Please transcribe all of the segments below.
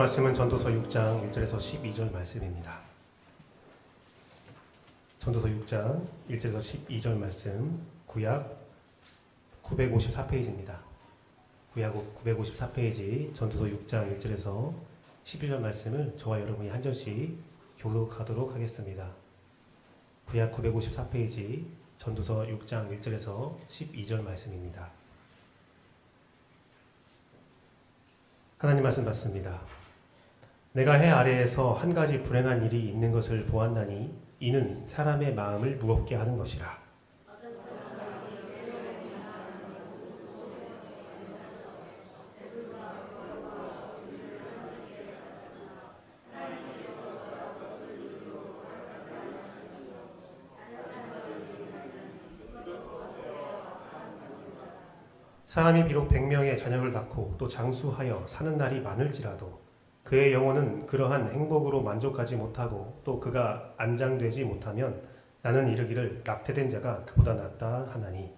말씀은 전도서 6장 1절에서 12절 말씀입니다. 전도서 6장 1절에서 12절 말씀, 구약 954페이지입니다. 구약 954페이지 전도서 6장 1절에서 12절 말씀을 저와 여러분이 한 절씩 교독하도록 하겠습니다. 구약 954페이지 전도서 6장 1절에서 12절 말씀입니다. 하나님 말씀 받습니다. 내가 해 아래에서 한 가지 불행한 일이 있는 것을 보았나니 이는 사람의 마음을 무겁게 하는 것이라. 사람이 비록 100명의 자녀를 낳고 또 장수하여 사는 날이 많을지라도 그의 영혼은 그러한 행복으로 만족하지 못하고 또 그가 안장되지 못하면 나는 이르기를 낙태된 자가 그보다 낫다 하나니.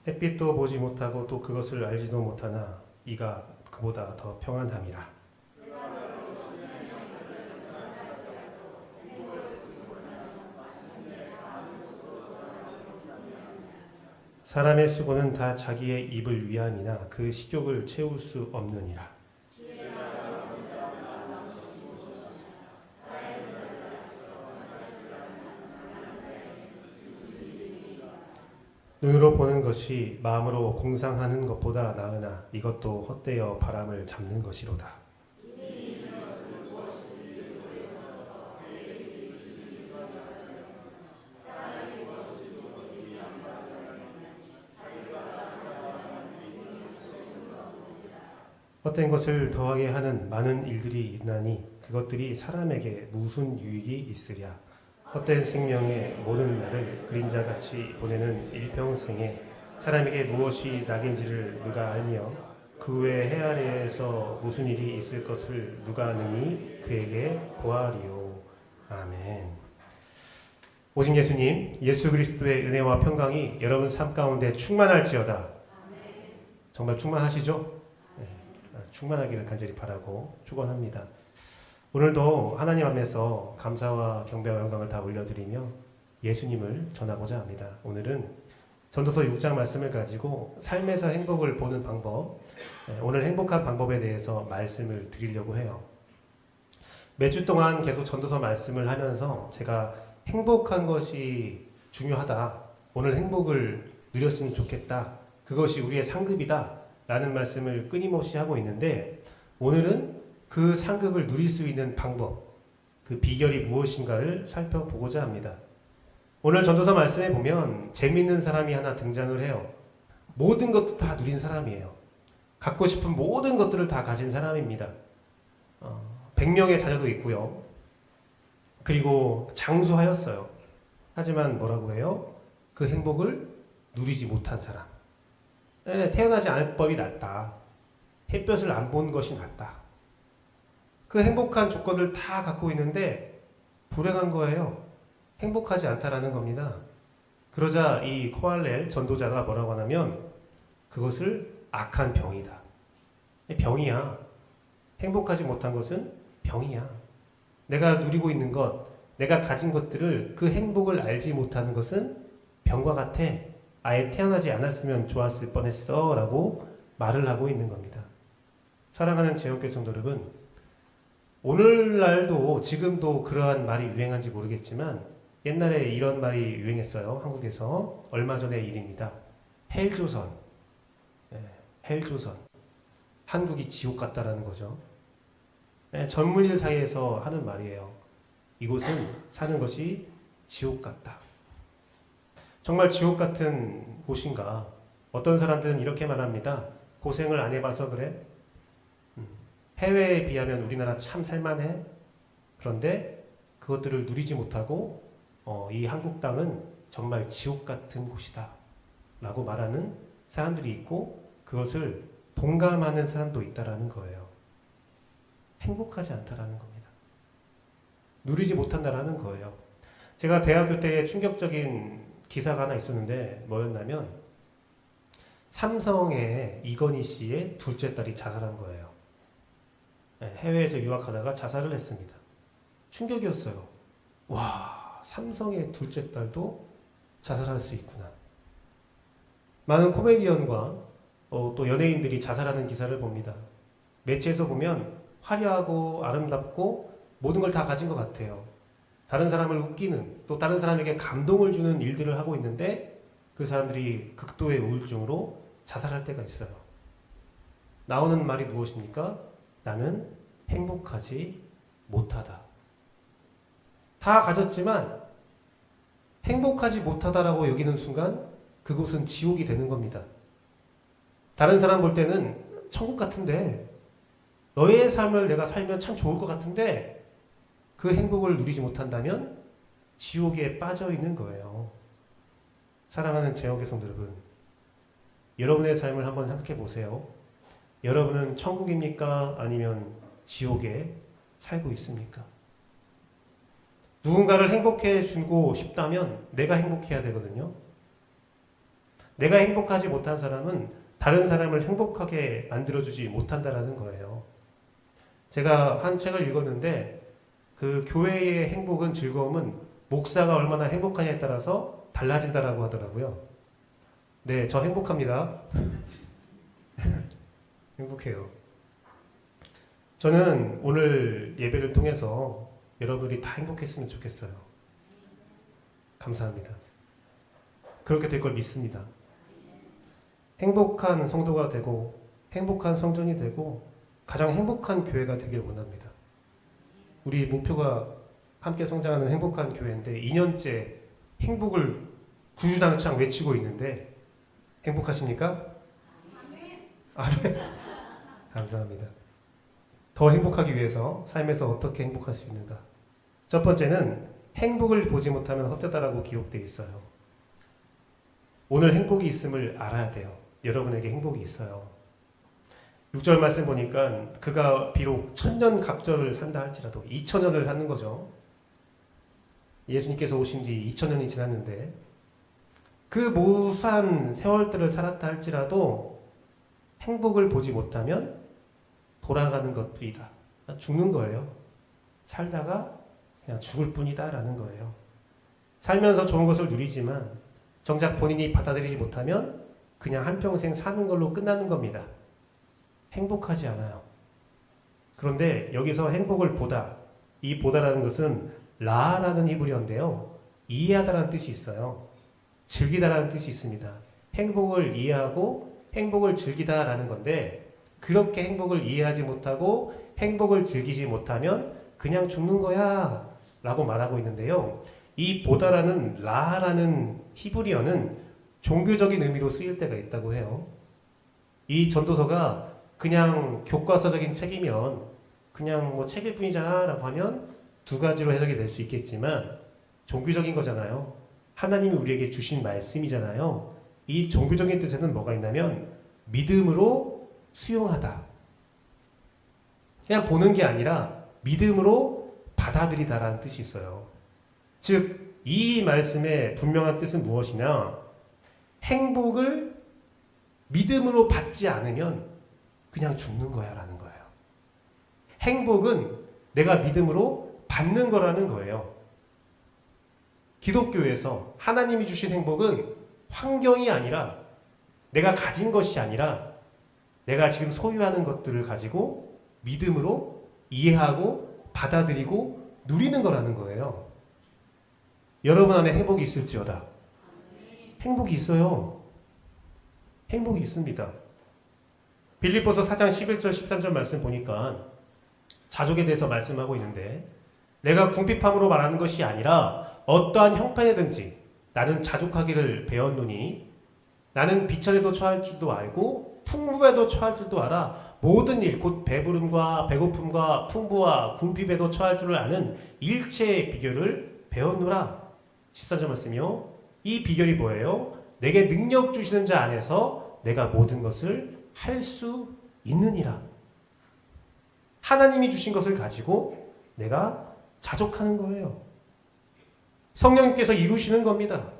햇빛도 보지 못하고 또 그것을 알지도 못하나 이가 그보다 더 평안함이라. 사람의 수고는 다 자기의 입을 위함이나 그 식욕을 채울 수 없느니라. 눈으로 보는 것이 마음으로 공상하는 것보다 나으나 이것도 헛되어 바람을 잡는 것이로다. 헛된 것을 더하게 하는 많은 일들이 있나니 그것들이 사람에게 무슨 유익이 있으랴. 헛된 생명의 모든 날을 그림자같이 보내는 일평생에 사람에게 무엇이 낙인지를 누가 알며 그 후에 해 아래에서 무슨 일이 있을 것을 누가 능히 그에게 보아리요. 아멘. 오직 예수님, 예수 그리스도의 은혜와 평강이 여러분 삶 가운데 충만할지어다. 정말 충만하시죠? 충만하기를 간절히 바라고 축원합니다. 오늘도 하나님 앞에서 감사와 경배와 영광을 다 올려드리며 예수님을 전하고자 합니다. 오늘은 전도서 6장 말씀을 가지고 삶에서 행복을 보는 방법, 오늘 행복한 방법에 대해서 말씀을 드리려고 해요. 몇 주 동안 계속 전도서 말씀을 하면서 제가 행복한 것이 중요하다, 오늘 행복을 누렸으면 좋겠다, 그것이 우리의 상급이다 라는 말씀을 끊임없이 하고 있는데, 오늘은 그 상급을 누릴 수 있는 방법, 그 비결이 무엇인가를 살펴보고자 합니다. 오늘 전도서 말씀에 보면 재미있는 사람이 하나 등장을 해요. 모든 것도 다 누린 사람이에요. 갖고 싶은 모든 것들을 다 가진 사람입니다. 100명의 자녀도 있고요. 그리고 장수하였어요. 하지만 뭐라고 해요? 그 행복을 누리지 못한 사람. 태어나지 않을 법이 낫다. 햇볕을 안 본 것이 낫다. 그 행복한 조건을 다 갖고 있는데 불행한 거예요. 행복하지 않다라는 겁니다. 그러자 이 코알렐 전도자가 뭐라고 하냐면 그것을 악한 병이다. 병이야. 행복하지 못한 것은 병이야. 내가 누리고 있는 것, 내가 가진 것들을, 그 행복을 알지 못하는 것은 병과 같아. 아예 태어나지 않았으면 좋았을 뻔했어 라고 말을 하고 있는 겁니다. 사랑하는 제형교 성도 여러분, 오늘날도 지금도 그러한 말이 유행한지 모르겠지만 옛날에 이런 말이 유행했어요. 한국에서 얼마 전의 일입니다. 헬조선. 헬조선. 한국이 지옥 같다라는 거죠. 전문인 사이에서 하는 말이에요. 이곳은 사는 것이 지옥 같다. 정말 지옥 같은 곳인가? 어떤 사람들은 이렇게 말합니다. 고생을 안 해봐서 그래? 해외에 비하면 우리나라 참 살만해? 그런데 그것들을 누리지 못하고 이 한국 땅은 정말 지옥 같은 곳이다 라고 말하는 사람들이 있고, 그것을 동감하는 사람도 있다라는 거예요. 행복하지 않다라는 겁니다. 누리지 못한다라는 거예요. 제가 대학교 때 충격적인 기사가 하나 있었는데 뭐였냐면 삼성의 이건희 씨의 둘째 딸이 자살한 거예요. 해외에서 유학하다가 자살을 했습니다. 충격이었어요. 와, 삼성의 둘째 딸도 자살할 수 있구나. 많은 코미디언과 또 연예인들이 자살하는 기사를 봅니다. 매체에서 보면 화려하고 아름답고 모든 걸 다 가진 것 같아요. 다른 사람을 웃기는, 또 다른 사람에게 감동을 주는 일들을 하고 있는데 그 사람들이 극도의 우울증으로 자살할 때가 있어요. 나오는 말이 무엇입니까? 나는 행복하지 못하다. 다 가졌지만 행복하지 못하다라고 여기는 순간 그곳은 지옥이 되는 겁니다. 다른 사람 볼 때는 천국 같은데, 너의 삶을 내가 살면 참 좋을 것 같은데 그 행복을 누리지 못한다면 지옥에 빠져 있는 거예요. 사랑하는 제형의 성도 여러분, 여러분의 삶을 한번 생각해 보세요. 여러분은 천국입니까? 아니면 지옥에 살고 있습니까? 누군가를 행복해 주고 싶다면 내가 행복해야 되거든요. 내가 행복하지 못한 사람은 다른 사람을 행복하게 만들어주지 못한다라는 거예요. 제가 한 책을 읽었는데 그 교회의 행복은, 즐거움은 목사가 얼마나 행복하냐에 따라서 달라진다라고 하더라고요. 네, 저 행복합니다. 행복해요. 저는 오늘 예배를 통해서 여러분들이 다 행복했으면 좋겠어요. 감사합니다. 그렇게 될 걸 믿습니다. 행복한 성도가 되고 행복한 성전이 되고 가장 행복한 교회가 되길 원합니다. 우리 목표가 함께 성장하는 행복한 교회인데 2년째 행복을 구주당창 외치고 있는데 행복하십니까? 아멘. 감사합니다. 더 행복하기 위해서 삶에서 어떻게 행복할 수 있는가? 첫 번째는 행복을 보지 못하면 헛되다라고 기록되어 있어요. 오늘 행복이 있음을 알아야 돼요. 여러분에게 행복이 있어요. 6절 말씀 보니까 그가 비록 1000년 갑절을 산다 할지라도 2000년을 사는 거죠. 예수님께서 오신 지 2000년이 지났는데 그 무수한 세월들을 살았다 할지라도 행복을 보지 못하면 돌아가는 것뿐이다. 죽는 거예요. 살다가 그냥 죽을 뿐이다 라는 거예요. 살면서 좋은 것을 누리지만 정작 본인이 받아들이지 못하면 그냥 한평생 사는 걸로 끝나는 겁니다. 행복하지 않아요. 그런데 여기서 행복을 보다, 이 보다라는 것은 라라는 히브리어인데요, 이해하다라는 뜻이 있어요. 즐기다라는 뜻이 있습니다. 행복을 이해하고 행복을 즐기다라는 건데, 그렇게 행복을 이해하지 못하고 행복을 즐기지 못하면 그냥 죽는 거야 라고 말하고 있는데요, 이 보다라는 라라는 히브리어는 종교적인 의미로 쓰일 때가 있다고 해요. 이 전도서가 그냥 교과서적인 책이면 그냥 뭐 책일 뿐이잖아 라고 하면 두 가지로 해석이 될 수 있겠지만, 종교적인 거잖아요. 하나님이 우리에게 주신 말씀이잖아요. 이 종교적인 뜻에는 뭐가 있냐면 믿음으로 수용하다. 그냥 보는 게 아니라 믿음으로 받아들이다라는 뜻이 있어요. 즉, 이 말씀의 분명한 뜻은 무엇이냐? 행복을 믿음으로 받지 않으면 그냥 죽는 거야 라는 거예요. 행복은 내가 믿음으로 받는 거라는 거예요. 기독교에서 하나님이 주신 행복은 환경이 아니라, 내가 가진 것이 아니라 내가 지금 소유하는 것들을 가지고 믿음으로 이해하고 받아들이고 누리는 거라는 거예요. 여러분 안에 행복이 있을지어다. 행복이 있어요. 행복이 있습니다. 빌립보서 4장 11절 13절 말씀 보니까 자족에 대해서 말씀하고 있는데, 내가 궁핍함으로 말하는 것이 아니라 어떠한 형편에든지 나는 자족하기를 배웠노니 나는 비천에도 처할 줄도 알고 풍부에도 처할 줄도 알아. 모든 일 곧 배부름과 배고픔과 풍부와 궁핍에도 처할 줄을 아는 일체의 비결을 배웠노라. 14절 말씀이요, 이 비결이 뭐예요? 내게 능력 주시는 자 안에서 내가 모든 것을 할 수 있느니라. 하나님이 주신 것을 가지고 내가 자족하는 거예요. 성령님께서 이루시는 겁니다.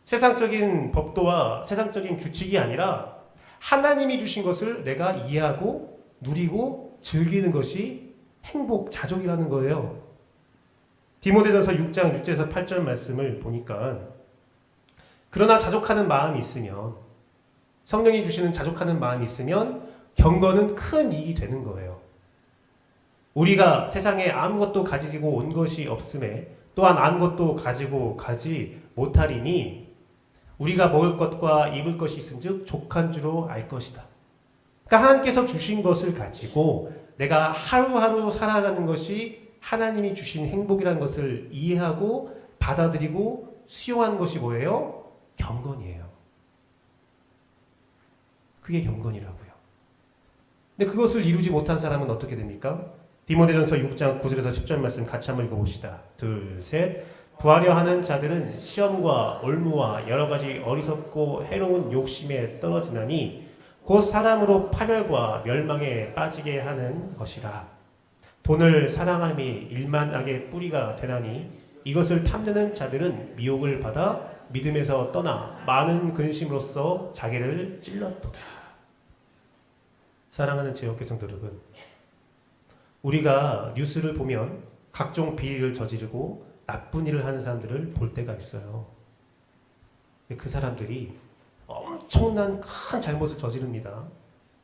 세상적인 법도와 세상적인 규칙이 아니라 하나님이 주신 것을 내가 이해하고 누리고 즐기는 것이 행복, 자족이라는 거예요. 디모데전서 6장 6절에서 8절 말씀을 보니까 그러나 자족하는 마음이 있으면, 성령이 주시는 자족하는 마음이 있으면 경건은 큰 이익이 되는 거예요. 우리가 세상에 아무것도 가지고 온 것이 없음에 또한 아무것도 가지고 가지 못하리니 우리가 먹을 것과 입을 것이 있은즉 족한 줄로 알 것이다. 그러니까 하나님께서 주신 것을 가지고 내가 하루하루 살아가는 것이 하나님이 주신 행복이라는 것을 이해하고 받아들이고 수용하는 것이 뭐예요? 경건이에요. 그게 경건이라고요. 근데 그것을 이루지 못한 사람은 어떻게 됩니까? 디모데전서 6장 9절에서 10절 말씀 같이 한번 읽어봅시다. 둘, 셋. 부하려 하는 자들은 시험과 올무와 여러 가지 어리석고 해로운 욕심에 떨어지나니 곧 사람으로 파멸과 멸망에 빠지게 하는 것이라. 돈을 사랑함이 일만하게 뿌리가 되나니 이것을 탐내는 자들은 미혹을 받아 믿음에서 떠나 많은 근심으로써 자기를 찔렀도다. 사랑하는 제역교성 여러분, 우리가 뉴스를 보면 각종 비리를 저지르고 나쁜 일을 하는 사람들을 볼 때가 있어요. 그 사람들이 엄청난 큰 잘못을 저지릅니다.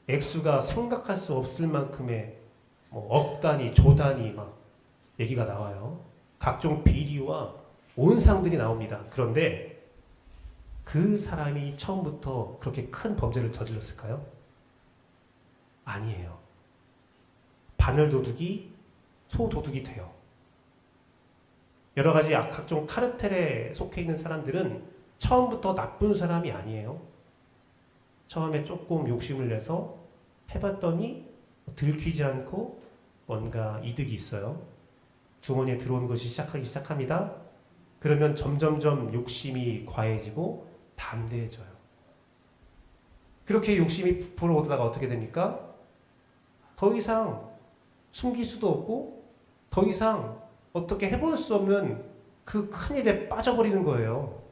액수가 생각할 수 없을 만큼의 억 단위, 조 단위 막 얘기가 나와요. 각종 비리와 온상들이 나옵니다. 그런데 그 사람이 처음부터 그렇게 큰 범죄를 저질렀을까요? 아니에요. 바늘 도둑이 소 도둑이 돼요. 여러 가지 각종 카르텔에 속해 있는 사람들은 처음부터 나쁜 사람이 아니에요. 처음에 조금 욕심을 내서 해봤더니 들키지 않고 뭔가 이득이 있어요. 주머니에 들어오는 것이 시작하기 시작합니다. 그러면 점점점 욕심이 과해지고 담대해져요. 그렇게 욕심이 부풀어 오다가 어떻게 됩니까? 더 이상 숨길 수도 없고 더 이상 어떻게 해볼 수 없는 그 큰일에 빠져버리는 거예요.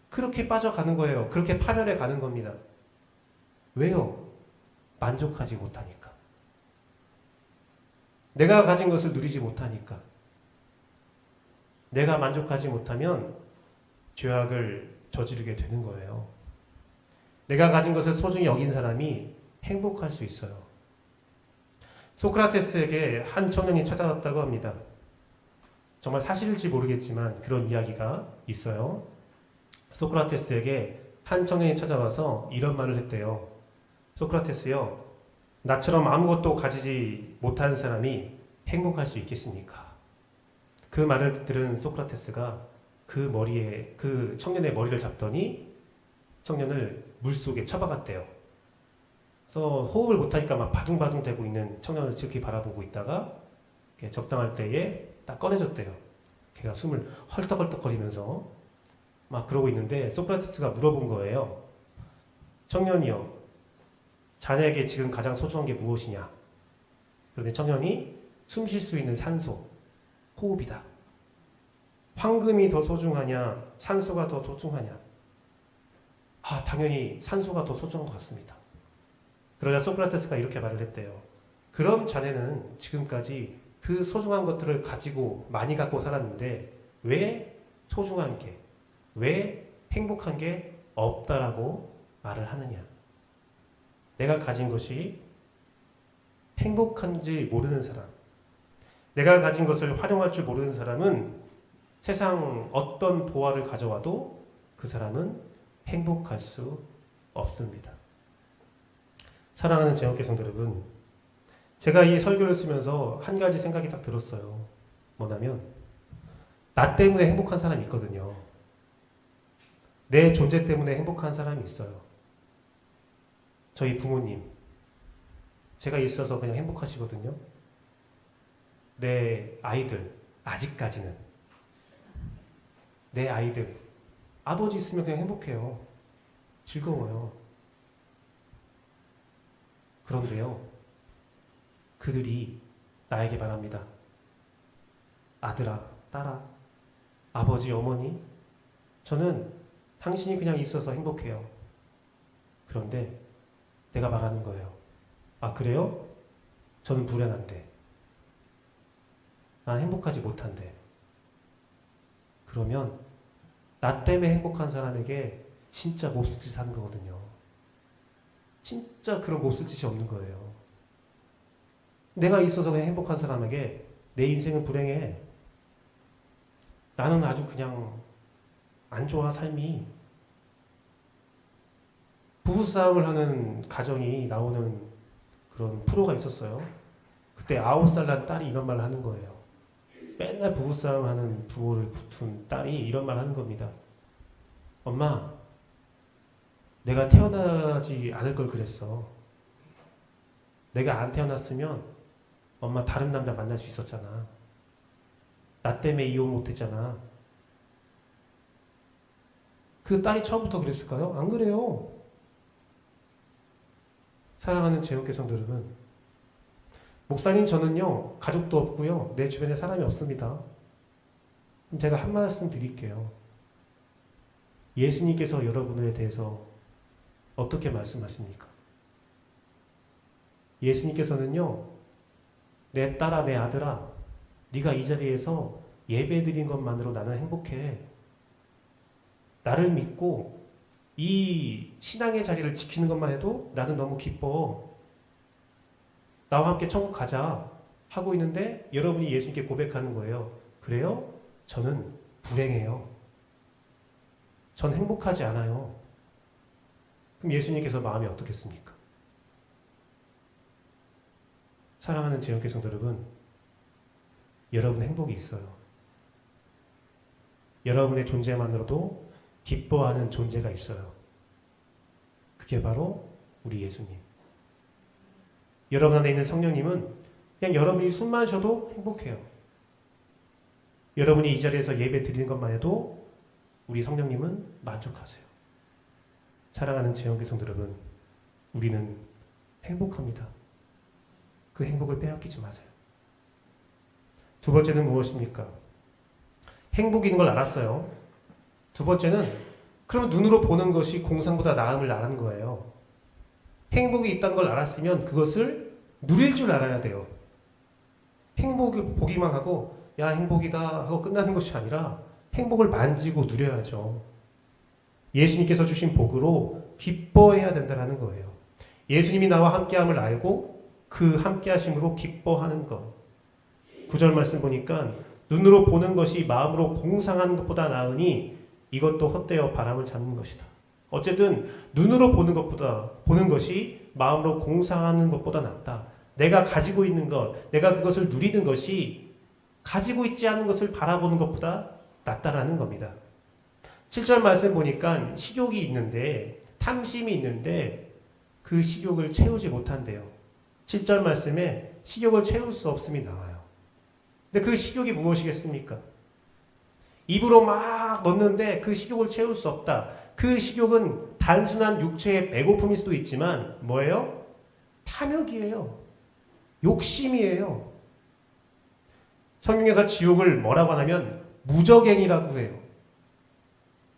그렇게 빠져가는 거예요. 그렇게 파멸해 가는 겁니다. 왜요? 만족하지 못하니까. 내가 가진 것을 누리지 못하니까. 내가 만족하지 못하면 죄악을 저지르게 되는 거예요. 내가 가진 것을 소중히 여긴 사람이 행복할 수 있어요. 소크라테스에게 한 청년이 찾아왔다고 합니다. 정말 사실일지 모르겠지만 그런 이야기가 있어요. 소크라테스에게 한 청년이 찾아와서 이런 말을 했대요. 소크라테스요, 나처럼 아무것도 가지지 못한 사람이 행복할 수 있겠습니까? 그 말을 들은 소크라테스가 그 청년의 머리를 잡더니 청년을 물속에 쳐박았대요. 그래서 호흡을 못하니까 막 바둥바둥 대고 있는 청년을 지극히 바라보고 있다가 적당할 때에 딱 꺼내줬대요. 걔가 숨을 헐떡헐떡거리면서 막 그러고 있는데 소크라테스가 물어본 거예요. 청년이요, 자네에게 지금 가장 소중한 게 무엇이냐? 그런데 청년이 숨 쉴 수 있는 산소, 호흡이다. 황금이 더 소중하냐? 산소가 더 소중하냐? 당연히 산소가 더 소중한 것 같습니다. 그러자 소크라테스가 이렇게 말을 했대요. 그럼 자네는 지금까지 그 소중한 것들을 가지고 많이 갖고 살았는데 왜 소중한 게, 왜 행복한 게 없다라고 말을 하느냐? 내가 가진 것이 행복한지 모르는 사람, 내가 가진 것을 활용할 줄 모르는 사람은 세상 어떤 보화를 가져와도 그 사람은 행복할 수 없습니다. 사랑하는 제형교 성도 여러분, 제가 이 설교를 쓰면서 한 가지 생각이 딱 들었어요. 뭐냐면 나 때문에 행복한 사람이 있거든요. 내 존재 때문에 행복한 사람이 있어요. 저희 부모님, 제가 있어서 그냥 행복하시거든요. 내 아이들, 아직까지는 내 아이들, 아버지 있으면 그냥 행복해요. 즐거워요. 그런데요, 그들이 나에게 말합니다. 아들아, 딸아, 아버지, 어머니, 저는 당신이 그냥 있어서 행복해요. 그런데 내가 말하는 거예요. 아, 그래요? 저는 불행한데. 난 행복하지 못한데. 그러면 나 때문에 행복한 사람에게 진짜 몹쓸 짓 하는 거거든요. 진짜 그런 몹쓸 짓이 없는 거예요. 내가 있어서 그냥 행복한 사람에게 내 인생은 불행해. 나는 아주 그냥 안 좋아, 삶이. 부부싸움을 하는 가정이 나오는 그런 프로가 있었어요. 그때 9살 난 딸이 이런 말을 하는 거예요. 맨날 부부싸움 하는 부모를 붙은 딸이 이런 말 하는 겁니다. 엄마, 내가 태어나지 않을 걸 그랬어. 내가 안 태어났으면 엄마 다른 남자 만날 수 있었잖아. 나 때문에 이혼 못했잖아. 그 딸이 처음부터 그랬을까요? 안 그래요. 사랑하는 제육개성 여러분, 목사님, 저는요 가족도 없고요 내 주변에 사람이 없습니다. 그럼 제가 한 말씀 드릴게요. 예수님께서 여러분에 대해서 어떻게 말씀하십니까? 예수님께서는요, 내 딸아, 내 아들아, 네가 이 자리에서 예배드린 것만으로 나는 행복해. 나를 믿고 이 신앙의 자리를 지키는 것만 해도 나는 너무 기뻐. 나와 함께 천국 가자 하고 있는데 여러분이 예수님께 고백하는 거예요. 그래요? 저는 불행해요. 전 행복하지 않아요. 그럼 예수님께서 마음이 어떻겠습니까? 사랑하는 제형개성 여러분, 여러분 행복이 있어요. 여러분의 존재만으로도 기뻐하는 존재가 있어요. 그게 바로 우리 예수님. 여러분 안에 있는 성령님은 그냥 여러분이 숨만 쉬어도 행복해요. 여러분이 이 자리에서 예배 드리는 것만 해도 우리 성령님은 만족하세요. 사랑하는 제형개성 여러분, 우리는 행복합니다. 그 행복을 빼앗기지 마세요. 두 번째는 무엇입니까? 행복인 걸 알았어요. 두 번째는 그러면 눈으로 보는 것이 공상보다 나음을 알은 거예요. 행복이 있다는 걸 알았으면 그것을 누릴 줄 알아야 돼요. 행복을 보기만 하고 야 행복이다 하고 끝나는 것이 아니라 행복을 만지고 누려야죠. 예수님께서 주신 복으로 기뻐해야 된다는 거예요. 예수님이 나와 함께함을 알고 그 함께하심으로 기뻐하는 것. 9절 말씀 보니까 눈으로 보는 것이 마음으로 공상하는 것보다 나으니 이것도 헛되어 바람을 잡는 것이다. 어쨌든 눈으로 보는 것이 마음으로 공상하는 것보다 낫다. 내가 가지고 있는 것, 내가 그것을 누리는 것이 가지고 있지 않은 것을 바라보는 것보다 낫다라는 겁니다. 7절 말씀 보니까 식욕이 있는데, 탐심이 있는데 그 식욕을 채우지 못한대요. 7절 말씀에 식욕을 채울 수 없음이 나와요. 근데 그 식욕이 무엇이겠습니까? 입으로 막 넣는데 그 식욕을 채울 수 없다. 그 식욕은 단순한 육체의 배고픔일 수도 있지만 뭐예요? 탐욕이에요. 욕심이에요. 성경에서 지옥을 뭐라고 하냐면 무저갱이라고 해요.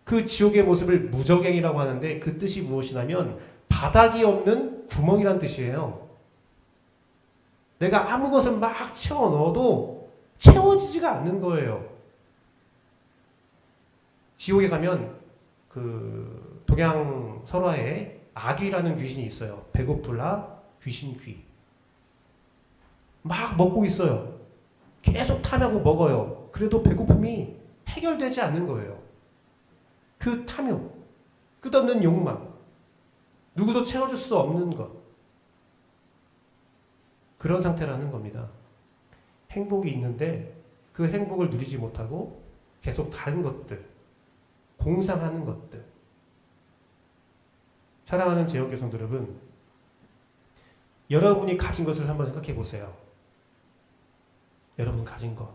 그 지옥의 모습을 무저갱이라고 하는데 그 뜻이 무엇이냐면 바닥이 없는 구멍이란 뜻이에요. 내가 아무 것을 막 채워 넣어도 채워지지가 않는 거예요. 지옥에 가면 그 동양 설화에 아귀라는 귀신이 있어요. 배고플라 귀신귀. 막 먹고 있어요. 계속 탐하고 먹어요. 그래도 배고픔이 해결되지 않는 거예요. 그 탐욕, 끝없는 욕망, 누구도 채워줄 수 없는 것. 그런 상태라는 겁니다. 행복이 있는데 그 행복을 누리지 못하고 계속 다른 것들, 공상하는 것들. 사랑하는 제형개성 여러분, 여러분이 가진 것을 한번 생각해 보세요. 여러분 가진 것.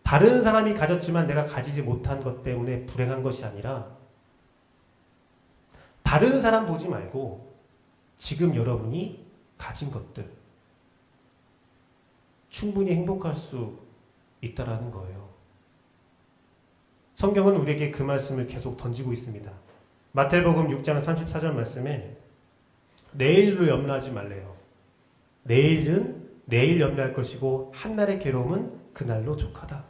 다른 사람이 가졌지만 내가 가지지 못한 것 때문에 불행한 것이 아니라 다른 사람 보지 말고 지금 여러분이 가진 것들 충분히 행복할 수 있다라는 거예요. 성경은 우리에게 그 말씀을 계속 던지고 있습니다. 마태복음 6장 34절 말씀에 내일로 염려하지 말래요. 내일은 내일 염려할 것이고 한날의 괴로움은 그날로 족하다.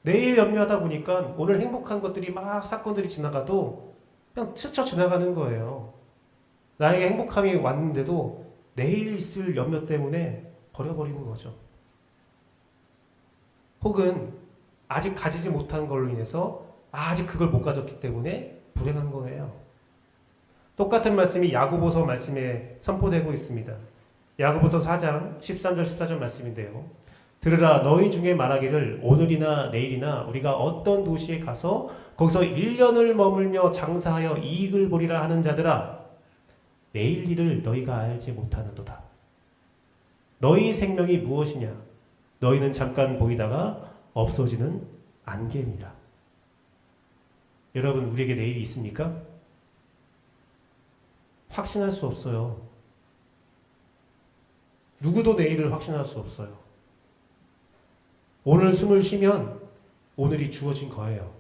내일 염려하다 보니까 오늘 행복한 것들이 막 사건들이 지나가도 그냥 스쳐 지나가는 거예요. 나에게 행복함이 왔는데도 내일 있을 염려 때문에 버려버리는 거죠. 혹은 아직 가지지 못한 걸로 인해서 아직 그걸 못 가졌기 때문에 불행한 거예요. 똑같은 말씀이 야고보서 말씀에 선포되고 있습니다. 야고보서 4장 13절 14절 말씀인데요. 들으라, 너희 중에 말하기를 오늘이나 내일이나 우리가 어떤 도시에 가서 거기서 1년을 머물며 장사하여 이익을 보리라 하는 자들아, 내일 일을 너희가 알지 못하는도다. 너희 생명이 무엇이냐? 너희는 잠깐 보이다가 없어지는 안개니라. 여러분, 우리에게 내일이 있습니까? 확신할 수 없어요. 누구도 내일을 확신할 수 없어요. 오늘 숨을 쉬면 오늘이 주어진 거예요.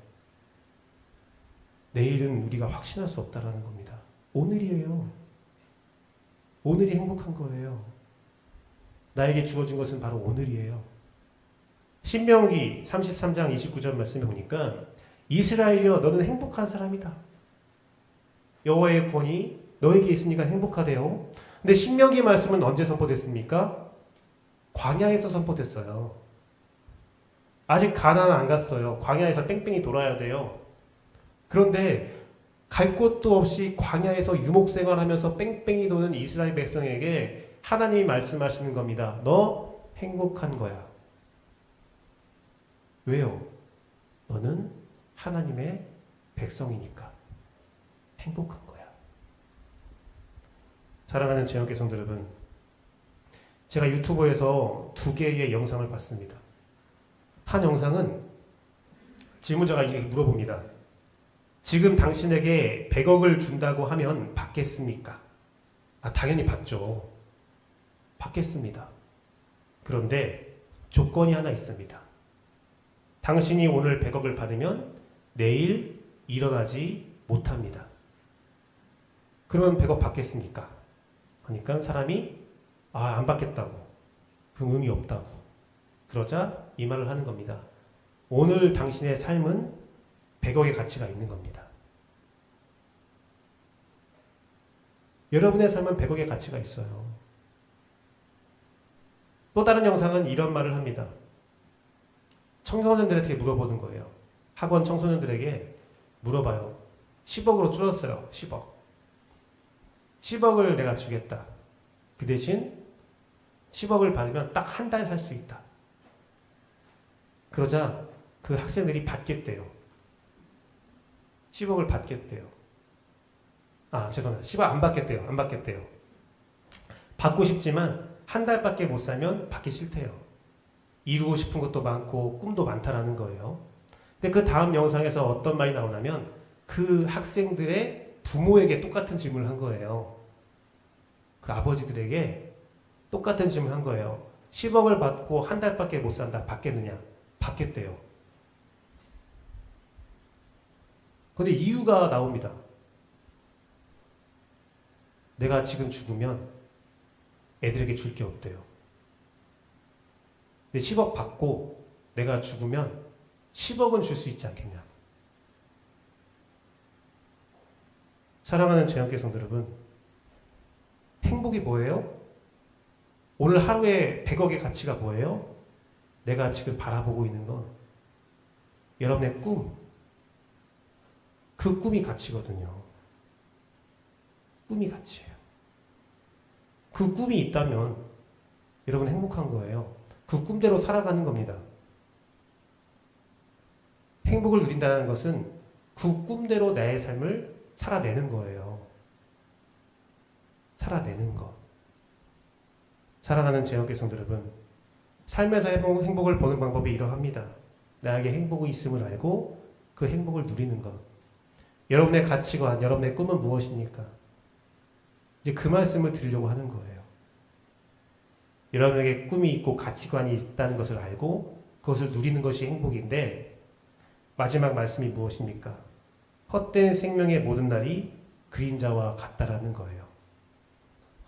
내일은 우리가 확신할 수 없다라는 겁니다. 오늘이에요. 오늘이 행복한 거예요. 나에게 주어진 것은 바로 오늘이에요. 신명기 33장 29절 말씀에 보니까 이스라엘이여 너는 행복한 사람이다. 여호와의 구원이 너에게 있으니까 행복하대요. 근데 신명기 말씀은 언제 선포됐습니까? 광야에서 선포됐어요. 아직 가나안 안 갔어요. 광야에서 뺑뺑이 돌아야 돼요. 그런데 갈 곳도 없이 광야에서 유목생활하면서 뺑뺑이 도는 이스라엘 백성에게 하나님이 말씀하시는 겁니다. 너 행복한 거야. 왜요? 너는 하나님의 백성이니까 행복한 거야. 사랑하는 제형계 성도 여러분, 제가 유튜브에서 2개의 영상을 봤습니다. 한 영상은 질문자가 이렇게 물어봅니다. 지금 당신에게 100억을 준다고 하면 받겠습니까? 당연히 받죠. 받겠습니다. 그런데 조건이 하나 있습니다. 당신이 오늘 100억을 받으면 내일 일어나지 못합니다. 그러면 100억 받겠습니까? 하니까 사람이 안 받겠다고. 그 의미 없다고. 그러자 이 말을 하는 겁니다. 오늘 당신의 삶은 100억의 가치가 있는 겁니다. 여러분의 삶은 100억의 가치가 있어요. 또 다른 영상은 이런 말을 합니다. 청소년들한테 물어보는 거예요. 학원 청소년들에게 물어봐요. 10억으로 줄었어요. 10억. 10억을 내가 주겠다. 그 대신 10억을 받으면 딱 한 달 살 수 있다. 그러자 그 학생들이 받겠대요. 10억을 받겠대요. 죄송합니다. 10억 안 받겠대요. 안 받겠대요. 받고 싶지만 한 달밖에 못 살면 받기 싫대요. 이루고 싶은 것도 많고 꿈도 많다라는 거예요. 근데 그 다음 영상에서 어떤 말이 나오냐면 그 학생들의 부모에게 똑같은 질문을 한 거예요. 그 아버지들에게 똑같은 질문을 한 거예요. 10억을 받고 한 달밖에 못 산다. 받겠느냐? 받겠대요. 근데 이유가 나옵니다. 내가 지금 죽으면 애들에게 줄 게 없대요. 근데 10억 받고 내가 죽으면 10억은 줄 수 있지 않겠냐. 사랑하는 제형계 성도 여러분, 행복이 뭐예요? 오늘 하루에 100억의 가치가 뭐예요? 내가 지금 바라보고 있는 건 여러분의 꿈, 그 꿈이 가치거든요. 꿈이 가치예요. 그 꿈이 있다면 여러분 행복한 거예요. 그 꿈대로 살아가는 겁니다. 행복을 누린다는 것은 그 꿈대로 나의 삶을 살아내는 거예요. 살아내는 것. 사랑하는 제형계 성도 여러분, 삶에서 행복을 보는 방법이 이러합니다. 나에게 행복이 있음을 알고 그 행복을 누리는 것. 여러분의 가치관, 여러분의 꿈은 무엇입니까? 이제 그 말씀을 드리려고 하는 거예요. 여러분에게 꿈이 있고 가치관이 있다는 것을 알고 그것을 누리는 것이 행복인데 마지막 말씀이 무엇입니까? 헛된 생명의 모든 날이 그림자와 같다라는 거예요.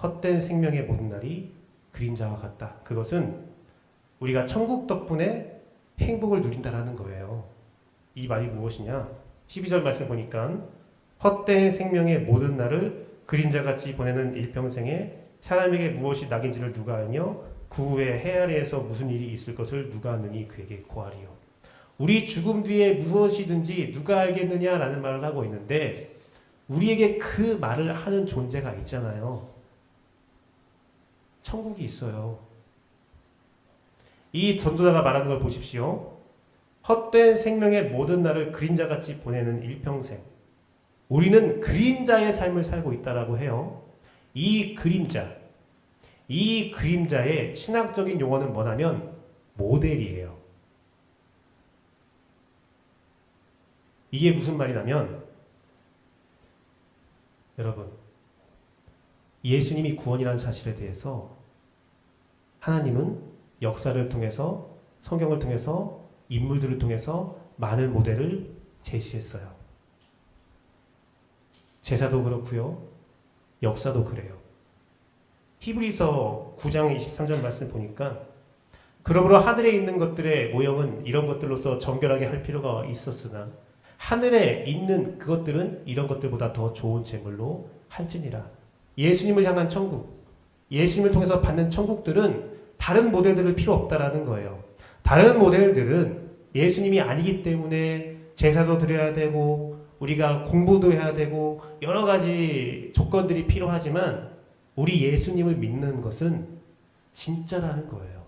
헛된 생명의 모든 날이 그림자와 같다. 그것은 우리가 천국 덕분에 행복을 누린다라는 거예요. 이 말이 무엇이냐? 12절 말씀 보니까 헛된 생명의 모든 날을 그림자같이 보내는 일평생에 사람에게 무엇이 낙인지를 누가 알며 그 후에 해 아래에서 무슨 일이 있을 것을 누가 아느니 그에게 고하리요. 우리 죽음 뒤에 무엇이든지 누가 알겠느냐라는 말을 하고 있는데 우리에게 그 말을 하는 존재가 있잖아요. 천국이 있어요. 이 전도자가 말하는 걸 보십시오. 헛된 생명의 모든 날을 그림자같이 보내는 일평생. 우리는 그림자의 삶을 살고 있다라고 해요. 이 그림자의 신학적인 용어는 뭐냐면 모델이에요. 이게 무슨 말이냐면 여러분 예수님이 구원이라는 사실에 대해서 하나님은 역사를 통해서 성경을 통해서 인물들을 통해서 많은 모델을 제시했어요. 제사도 그렇고요. 역사도 그래요. 히브리서 9장 23절 말씀 보니까 그러므로 하늘에 있는 것들의 모형은 이런 것들로서 정결하게 할 필요가 있었으나 하늘에 있는 그것들은 이런 것들보다 더 좋은 제물로 할지니라. 예수님을 향한 천국, 예수님을 통해서 받는 천국들은 다른 모델들을 필요 없다라는 거예요. 다른 모델들은 예수님이 아니기 때문에 제사도 드려야 되고 우리가 공부도 해야 되고 여러 가지 조건들이 필요하지만 우리 예수님을 믿는 것은 진짜라는 거예요.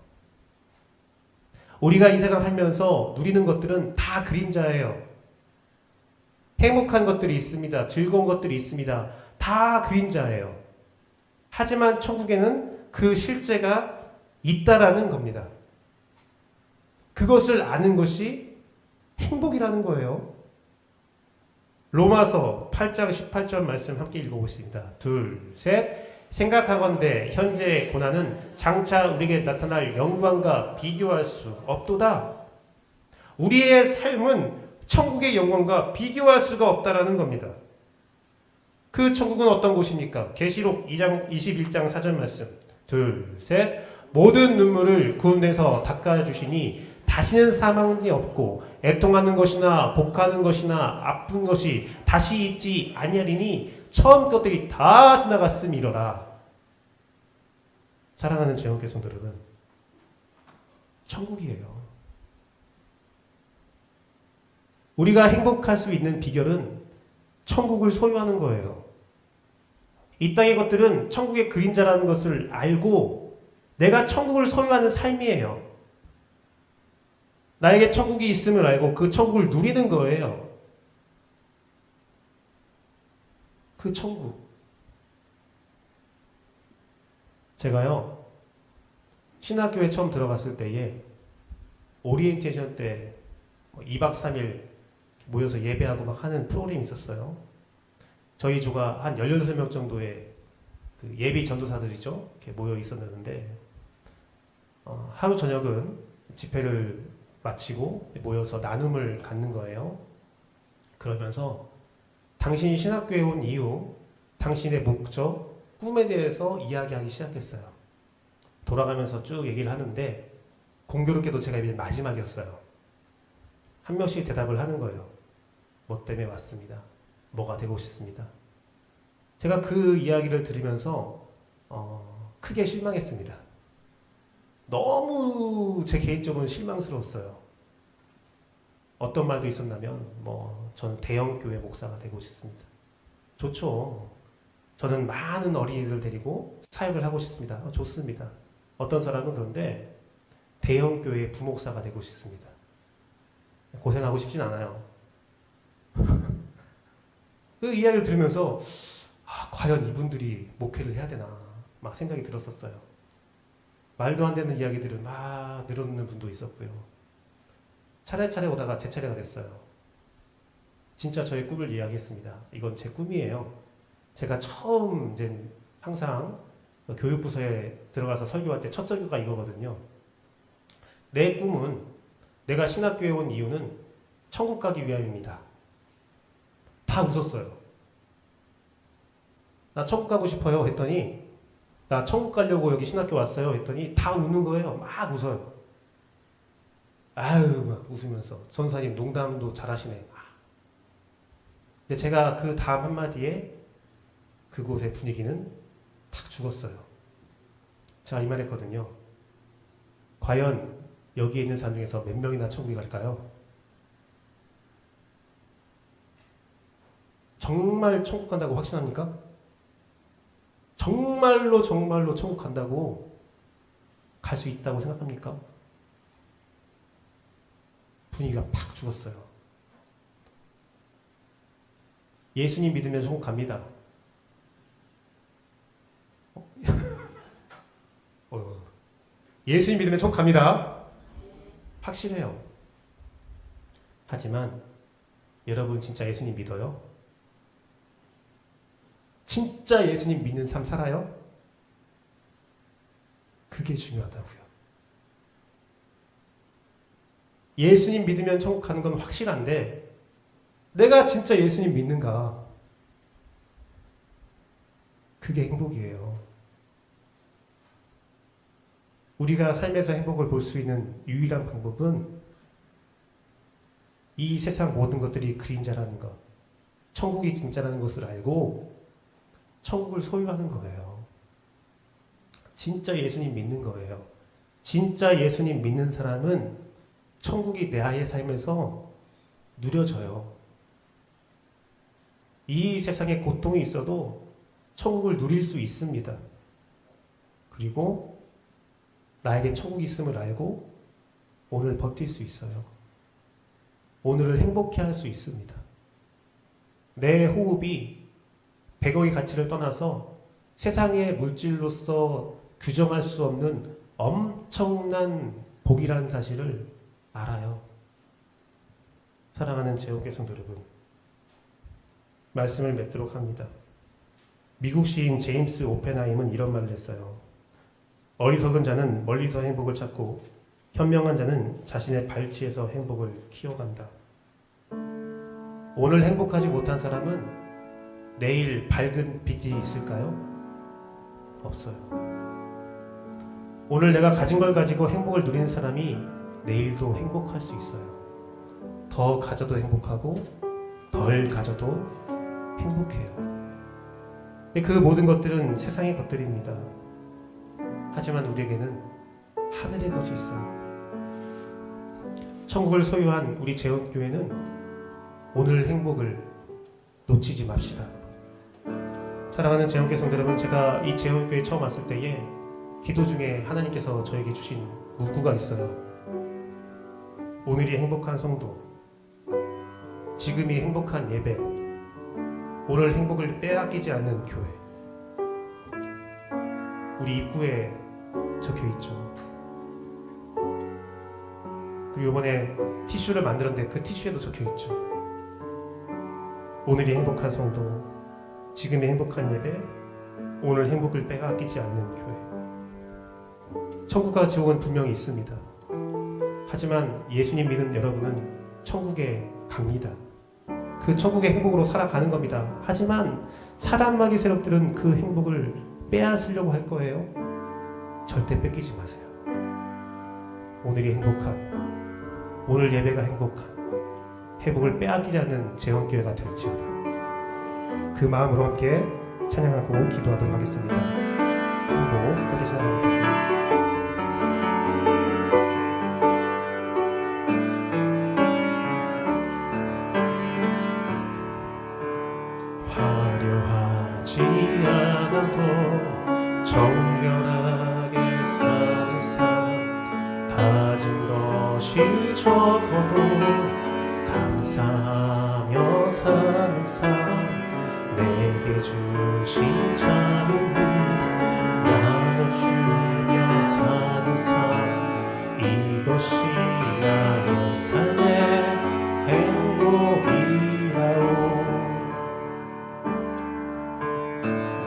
우리가 이 세상 살면서 누리는 것들은 다 그림자예요. 행복한 것들이 있습니다. 즐거운 것들이 있습니다. 다 그림자예요. 하지만 천국에는 그 실제가 있다라는 겁니다. 그것을 아는 것이 행복이라는 거예요. 로마서 8장 18절 말씀 함께 읽어보겠습니다. 둘, 셋. 생각하건대 현재의 고난은 장차 우리에게 나타날 영광과 비교할 수 없도다. 우리의 삶은 천국의 영광과 비교할 수가 없다라는 겁니다. 그 천국은 어떤 곳입니까? 계시록 21장 4절 말씀. 둘, 셋. 모든 눈물을 그 눈에서 닦아주시니 다시는 사망이 없고 애통하는 것이나 복하는 것이나 아픈 것이 다시 있지 아니하리니 처음 것들이 다 지나갔음이로라. 사랑하는 제원교 성도들은 천국이에요. 우리가 행복할 수 있는 비결은 천국을 소유하는 거예요. 이 땅의 것들은 천국의 그림자라는 것을 알고 내가 천국을 소유하는 삶이에요. 나에게 천국이 있음을 알고 그 천국을 누리는 거예요. 그 천국. 제가요, 신학교에 처음 들어갔을 때에 오리엔테이션 때 2박 3일 모여서 예배하고 막 하는 프로그램이 있었어요. 저희 조가 한 18명 정도의 그 예비 전도사들이죠. 이렇게 모여 있었는데, 하루 저녁은 집회를 마치고 모여서 나눔을 갖는 거예요. 그러면서 당신이 신학교에 온 이유, 당신의 목적, 꿈에 대해서 이야기하기 시작했어요. 돌아가면서 쭉 얘기를 하는데 공교롭게도 제가 이제 마지막이었어요. 한 명씩 대답을 하는 거예요. 뭐 때문에 왔습니다. 뭐가 되고 싶습니다. 제가 그 이야기를 들으면서 크게 실망했습니다. 너무 제 개인적으로는 실망스러웠어요. 어떤 말도 있었냐면 저는 대형교회 목사가 되고 싶습니다. 좋죠. 저는 많은 어린이들 데리고 사역을 하고 싶습니다. 좋습니다. 어떤 사람은 그런데 대형교회 부목사가 되고 싶습니다. 고생하고 싶진 않아요. 그 이야기를 들으면서 과연 이분들이 목회를 해야 되나 막 생각이 들었었어요. 말도 안 되는 이야기들을 막 늘어놓는 분도 있었고요. 차례차례 오다가 제 차례가 됐어요. 진짜 저의 꿈을 이야기했습니다. 이건 제 꿈이에요. 제가 처음 이제 항상 교육부서에 들어가서 설교할 때 첫 설교가 이거거든요. 내 꿈은, 내가 신학교에 온 이유는 천국 가기 위함입니다. 다 웃었어요. 나 천국 가고 싶어요 했더니, 나 천국 가려고 여기 신학교 왔어요 했더니 다 웃는 거예요. 막 웃어요. 아유, 막 웃으면서 전사님 농담도 잘하시네. 근데 제가 그 다음 한마디에 그곳의 분위기는 탁 죽었어요. 제가 이 말 했거든요. 과연 여기에 있는 사람 중에서 몇 명이나 천국에 갈까요? 정말 천국 간다고 확신합니까? 정말로 천국 간다고 갈 수 있다고 생각합니까? 분위기가 팍 죽었어요. 예수님 믿으면 천국 갑니다. 예수님 믿으면 천국 갑니다. 확실해요. 하지만 여러분 진짜 예수님 믿어요? 진짜 예수님 믿는 삶 살아요? 그게 중요하다고요. 예수님 믿으면 천국 가는 건 확실한데 내가 진짜 예수님 믿는가? 그게 행복이에요. 우리가 삶에서 행복을 볼 수 있는 유일한 방법은 이 세상 모든 것들이 그림자라는 것, 천국이 진짜라는 것을 알고 천국을 소유하는 거예요. 진짜 예수님 믿는 거예요. 진짜 예수님 믿는 사람은 천국이 내 아이의 삶에서 누려져요. 이 세상에 고통이 있어도 천국을 누릴 수 있습니다. 그리고 나에게 천국이 있음을 알고 오늘 버틸 수 있어요. 오늘을 행복해 할 수 있습니다. 내 호흡이 100억의 가치를 떠나서 세상의 물질로서 규정할 수 없는 엄청난 복이라는 사실을 알아요. 사랑하는 재혼계 성도 여러분, 말씀을 맺도록 합니다. 미국 시인 제임스 오펜하임은 이런 말을 했어요. 어리석은 자는 멀리서 행복을 찾고 현명한 자는 자신의 발치에서 행복을 키워간다. 오늘 행복하지 못한 사람은 내일 밝은 빛이 있을까요? 없어요. 오늘 내가 가진 걸 가지고 행복을 누리는 사람이 내일도 행복할 수 있어요. 더 가져도 행복하고 덜 가져도 행복해요. 그 모든 것들은 세상의 것들입니다. 하지만 우리에게는 하늘의 것이 있어요. 천국을 소유한 우리 재혼교회는 오늘 행복을 놓치지 맙시다. 사랑하는 재혼교회 성도 여러분, 제가 이 재혼교회에 처음 왔을 때에 기도 중에 하나님께서 저에게 주신 문구가 있어요. 오늘이 행복한 성도, 지금이 행복한 예배, 오늘 행복을 빼앗기지 않는 교회. 우리 입구에 적혀있죠. 그리고 이번에 티슈를 만들었는데 그 티슈에도 적혀있죠. 오늘이 행복한 성도, 지금이 행복한 예배, 오늘 행복을 빼앗기지 않는 교회. 천국과 지옥은 분명히 있습니다. 하지만 예수님 믿는 여러분은 천국에 갑니다. 그 천국의 행복으로 살아가는 겁니다. 하지만 사단 마귀 세력들은 그 행복을 빼앗으려고 할 거예요. 절대 뺏기지 마세요. 오늘이 행복한, 오늘 예배가 행복한, 행복을 빼앗기지 않는 재혼교회가 될지어다. 그 마음으로 함께 찬양하고 기도하도록 하겠습니다. 행복 함께 찬양합니다. 화려하지 않아도 정결하게 사는 삶, 가진 것이 적어도 감사하며 사는 삶, 내게 주신 작은 힘 나눠주며 사는 삶, 이것이 나의 삶의 행복이라오.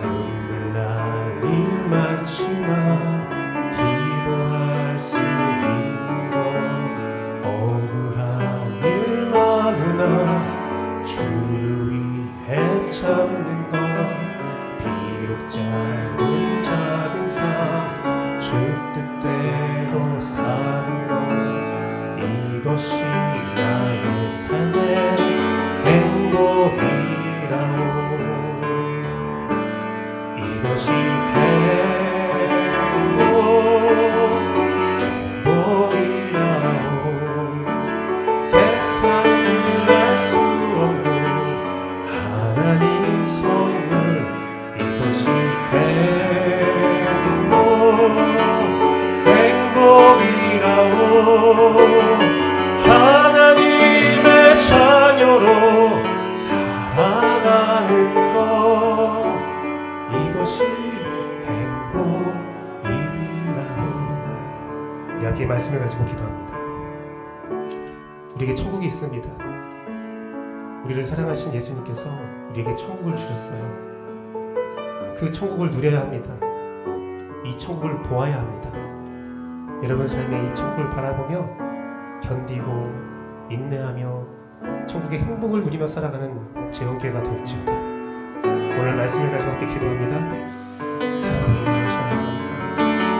눈물 날 일만 주 뜻대로 사는 것, 이것이 나의 삶의 행복이라오. 이것이 행복이라오. 세상은 알 수 없는 하나님 선물, 이것이 행복이라오. 하나님의 자녀로 살아가는 것, 이것이 행복이라오. 우리 함께 말씀을 가지고 기도합니다. 우리에게 천국이 있습니다. 우리를 사랑하신 예수님께서 우리에게 천국을 주셨어요. 그 천국을 누려야 합니다. 이 천국을 보아야 합니다. 여러분 삶에 이 천국을 바라보며 견디고 인내하며 천국의 행복을 누리며 살아가는 재혼교회가 될지어다. 오늘 말씀을 가지고 함께 기도합니다.